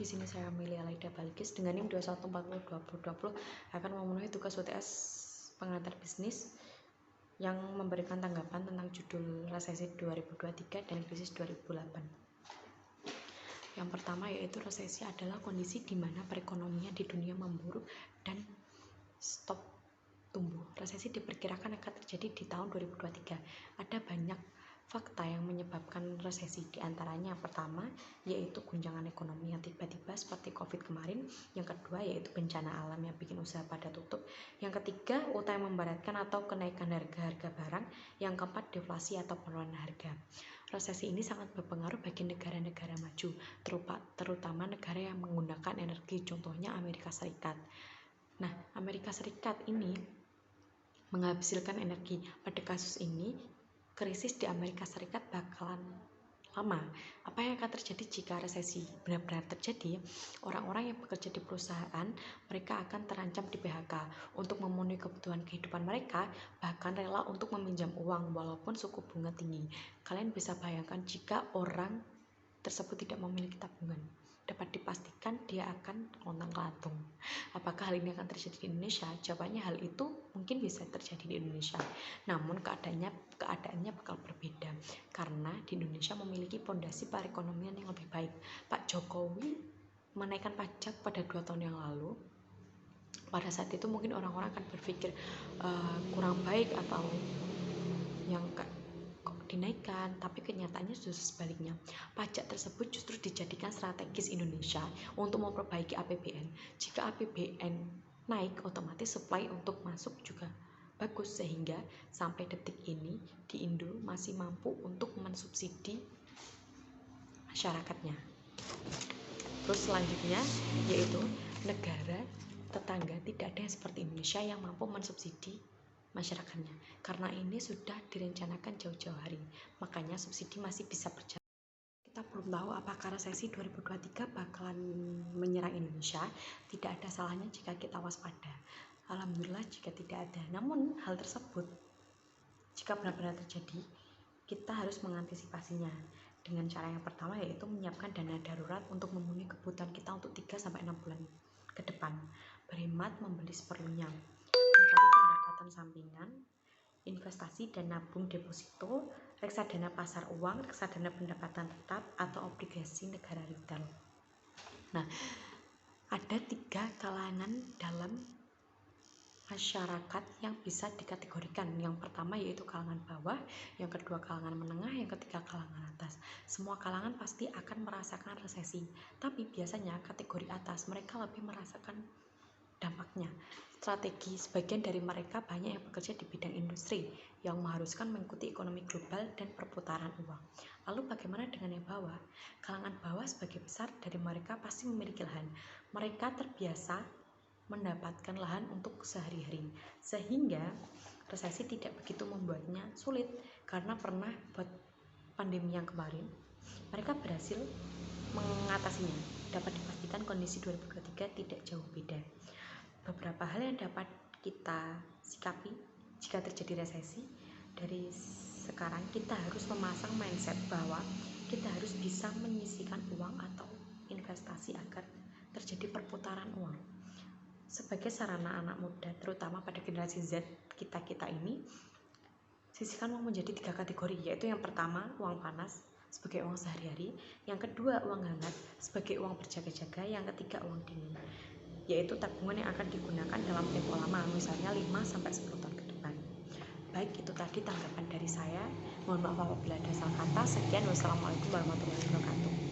di sini saya Amelia Laida Balkis dengan NIM 21402020 akan memenuhi tugas UTS pengantar bisnis yang memberikan tanggapan tentang judul resesi 2023 dan krisis 2008. Yang pertama yaitu resesi adalah kondisi di mana perekonomian di dunia memburuk dan stop tumbuh. Resesi diperkirakan akan terjadi di tahun 2023. Ada banyak fakta yang menyebabkan resesi, diantaranya yang pertama yaitu guncangan ekonomi yang tiba-tiba seperti COVID kemarin, yang kedua yaitu bencana alam yang bikin usaha pada tutup, yang ketiga utang yang memberatkan atau kenaikan harga-harga barang, yang keempat deflasi atau penurunan harga. Resesi ini sangat berpengaruh bagi negara-negara maju, terutama negara yang menggunakan energi, contohnya Amerika Serikat. Nah, Amerika Serikat ini menghasilkan energi. Pada kasus ini krisis di Amerika Serikat bakalan lama. Apa yang akan terjadi jika resesi benar-benar terjadi? Orang-orang yang bekerja di perusahaan, mereka akan terancam di PHK. Untuk memenuhi kebutuhan kehidupan mereka, bahkan rela untuk meminjam uang walaupun suku bunga tinggi. Kalian bisa bayangkan jika orang tersebut tidak memiliki tabungan, dapat dipastikan dia akan kontang-lantung. Apakah hal ini akan terjadi di Indonesia? Jawabannya hal itu mungkin bisa terjadi di Indonesia. Namun keadaannya bakal berbeda karena di Indonesia memiliki fondasi perekonomian yang lebih baik. Pak Jokowi menaikkan pajak pada 2 tahun yang lalu. Pada saat itu mungkin orang-orang akan berpikir kurang baik atau yang dinaikkan, tapi kenyataannya justru sebaliknya. Pajak tersebut justru dijadikan strategis Indonesia untuk memperbaiki APBN. Jika APBN naik, otomatis supply untuk masuk juga bagus, sehingga sampai detik ini di Indo masih mampu untuk mensubsidi masyarakatnya. Terus selanjutnya yaitu negara tetangga tidak ada yang seperti Indonesia yang mampu mensubsidi masyarakatnya. Karena ini sudah direncanakan jauh-jauh hari, makanya subsidi masih bisa berjalan. Kita belum tahu apakah resesi 2023 bakalan menyerang Indonesia. Tidak ada salahnya jika kita waspada. Alhamdulillah jika tidak ada. Namun hal tersebut jika benar-benar terjadi, kita harus mengantisipasinya dengan cara yang pertama yaitu menyiapkan dana darurat untuk memenuhi kebutuhan kita untuk 3-6 bulan ke depan. Berhemat, membeli seperlunya, mencari pendapatan sampingan, investasi dan nabung deposito, reksadana pasar uang, reksadana pendapatan tetap, atau obligasi negara retail. Nah, ada 3 kalangan dalam masyarakat yang bisa dikategorikan. Yang pertama yaitu kalangan bawah, yang kedua kalangan menengah, yang ketiga kalangan atas. Semua kalangan pasti akan merasakan resesi, tapi biasanya kategori atas mereka lebih merasakan dampaknya. Strategi sebagian dari mereka banyak yang bekerja di bidang industri yang mengharuskan mengikuti ekonomi global dan perputaran uang. Lalu bagaimana dengan yang bawah? Kalangan bawah sebagai besar dari mereka pasti memiliki lahan. Mereka terbiasa mendapatkan lahan untuk sehari-hari, sehingga resesi tidak begitu membuatnya sulit. Karena pernah buat pandemi yang kemarin, mereka berhasil mengatasinya. Dapat dipastikan kondisi 2023 tidak jauh beda. Beberapa hal yang dapat kita sikapi jika terjadi resesi. Dari sekarang kita harus memasang mindset bahwa kita harus bisa menyisihkan uang atau investasi agar terjadi perputaran uang. Sebagai sarana anak muda, terutama pada generasi Z kita ini, sisihkan uang menjadi 3 kategori, yaitu yang pertama uang panas sebagai uang sehari-hari, yang kedua uang hangat sebagai uang berjaga-jaga, yang ketiga uang dingin, yaitu tabungan yang akan digunakan dalam tempo lama, misalnya 5-10 tahun ke depan. Baik, itu tadi tanggapan dari saya. Mohon maaf apabila ada salah kata. Sekian, wassalamualaikum warahmatullahi wabarakatuh.